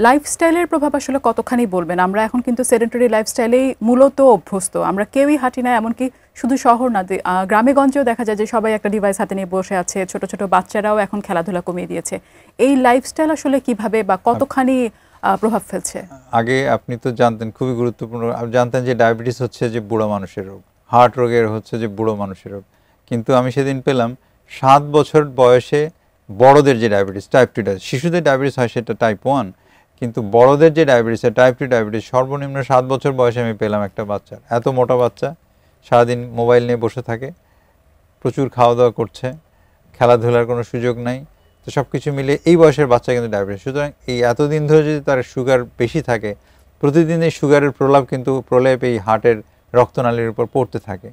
লাইফস্টাইলের প্রভাব আসলে কতখানি বলবেন? আমরা এখন কিন্তু সেডেন্টারি লাইফস্টাইলেই মূলত অভ্যস্ত। আমরা কেউই হাঁটি না, এমনকি শুধু শহর না, গ্রামে-গঞ্জেও দেখা যায় যে সবাই একটা ডিভাইস হাতে নিয়ে বসে আছে। ছোট, ছোট বাচ্চারাও এখন খেলাধুলা কমিয়ে দিয়েছে। এই লাইফস্টাইল আসলে কিভাবে বা কতখানি প্রভাব ফেলছে? আগে আপনি তো জানতেন, খুবই গুরুত্বপূর্ণ, আপনি জানতেন যে ডায়াবেটিস হচ্ছে যে বুড়ো মানুষের রোগ, হার্ট রোগের হচ্ছে যে বুড়ো মানুষের রোগ। কিন্তু আমি সেদিন পেলাম 7 বছর বয়সে বড়দের যে ডায়াবেটিস, টাইপ 2 ডায়াবেটিস, শিশুদের ডায়াবেটিস হয় সেটা টাইপ 1, কিন্তু বড়দের যে ডায়াবেটিস, টাইপ 2 ডায়াবেটিস সর্বনিম্ন 7 বছর বয়সে আমি পেলাম একটা বাচ্চার। এত মোটা বাচ্চা, সারাদিন মোবাইল নিয়ে বসে থাকে, প্রচুর খাওয়া দাওয়া করছে, খেলাধুলার কোনো সুযোগ নাই। তো সব কিছু মিলে এই বয়সের বাচ্চা কিন্তু ডায়াবেটিস। সুতরাং এই এতদিন ধরে যদি তার সুগার বেশি থাকে, প্রতিদিন এই সুগারের প্রলেপ এই হার্টের রক্তনালীর উপর পড়তে থাকে।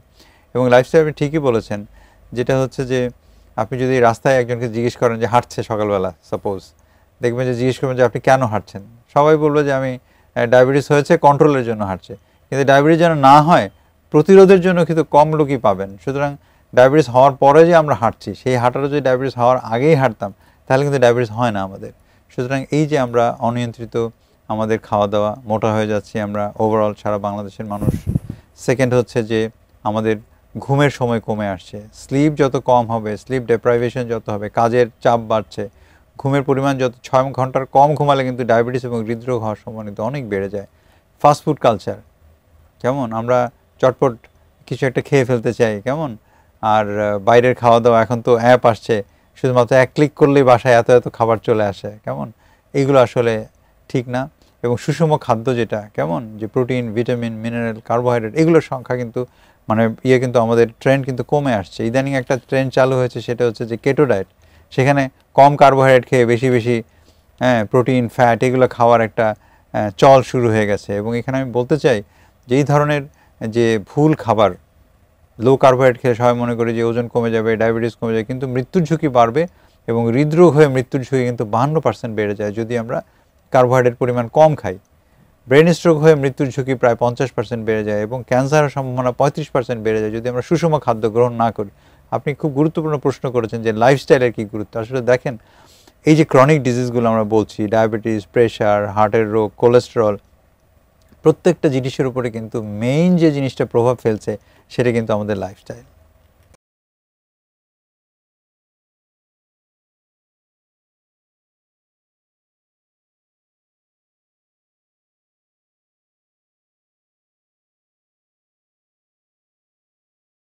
এবং লাইফস্টাইল আপনি ঠিকই বলেছেন, যেটা হচ্ছে যে আপনি যদি রাস্তায় একজনকে জিজ্ঞেস করেন যে হাঁটছে সকালবেলা, সাপোজ দেখবেন যে জিজ্ঞেস করবেন যে আপনি কেন হাঁটছেন, সবাই বলবে যে আমি ডায়াবেটিস হয়েছে, কন্ট্রোলের জন্য হাঁটছে। কিন্তু ডায়াবেটিস যেন না হয় প্রতিরোধের জন্য কিন্তু কম লোকই পাবেন। সুতরাং ডায়াবেটিস হওয়ার পরে যে আমরা হাঁটছি, সেই হাঁটাটা যদি ডায়াবেটিস হওয়ার আগেই হাঁটতাম তাহলে কিন্তু ডায়াবেটিস হয় না আমাদের। সুতরাং এই যে আমরা অনিয়ন্ত্রিত আমাদের খাওয়া দাওয়া, মোটা হয়ে যাচ্ছি আমরা ওভারঅল সারা বাংলাদেশের মানুষ। সেকেন্ড হচ্ছে যে আমাদের ঘুমের সময় কমে আসছে, স্লিপ যত কম হবে, স্লিপ ডেপ্রাইভেশন যত হবে, কাজের চাপ বাড়ছে, ঘুমের পরিমাণ যত 6 ঘন্টার কম ঘুমালে কিন্তু ডায়াবেটিস এবং হৃদরোগ হওয়ার সম্ভাবনা কিন্তু অনেক বেড়ে যায়। ফাস্টফুড কালচার, কেমন আমরা চটপট কিছু একটা খেয়ে ফেলতে চাই, কেমন, আর বাইরের খাওয়া দাওয়া, এখন তো অ্যাপ আসছে, শুধুমাত্র এক ক্লিক করলেই বাসায় এত এত খাবার চলে আসে, কেমন, এইগুলো আসলে ঠিক না। এবং সুষম খাদ্য যেটা, কেমন, যে প্রোটিন, ভিটামিন, মিনারেল, কার্বোহাইড্রেট, এগুলোর সংখ্যা কিন্তু মানে কিন্তু আমাদের ট্রেন্ড কিন্তু কমে আসছে। ইদানিং একটা ট্রেন্ড চালু হয়েছে, সেটা হচ্ছে যে কেটো ডায়েট। সেখানে কম কার্বোহাইড্রেট খেয়ে বেশি বেশি প্রোটিন, ফ্যাট এগুলো খাওয়ার একটা চল শুরু হয়ে গেছে। এবং এখানে আমি বলতে চাই যে এই ধরনের যে ভুল খাবার, লো কার্বোহাইড্রেট খেলে সবাই মনে করে যে ওজন কমে যাবে, ডায়াবেটিস কমে যাবে, কিন্তু মৃত্যুর ঝুঁকি বাড়বে এবং হৃদরোগ হয়ে মৃত্যুর ঝুঁকি কিন্তু 52% বেড়ে যায় যদি আমরা কার্বোহাইড্রেট পরিমাণ কম খাই। ব্রেন স্ট্রোক হয়ে মৃত্যুর ঝুঁকি প্রায় 50% বেড়ে যায় এবং ক্যান্সারের সম্ভাবনা 35% বেড়ে যায় যদি আমরা সুষম খাদ্য গ্রহণ না করি। আপনি খুব গুরুত্বপূর্ণ প্রশ্ন করেছেন যে লাইফস্টাইলের কী গুরুত্ব। আসলে দেখেন, এই যে ক্রনিক ডিজিজগুলো আমরা বলছি, ডায়াবেটিস, প্রেশার, হার্টের রোগ, কোলেস্টেরল, প্রত্যেকটা জিনিসের উপরে কিন্তু মেইন যে জিনিসটা প্রভাব ফেলছে সেটা কিন্তু আমাদের লাইফস্টাইল।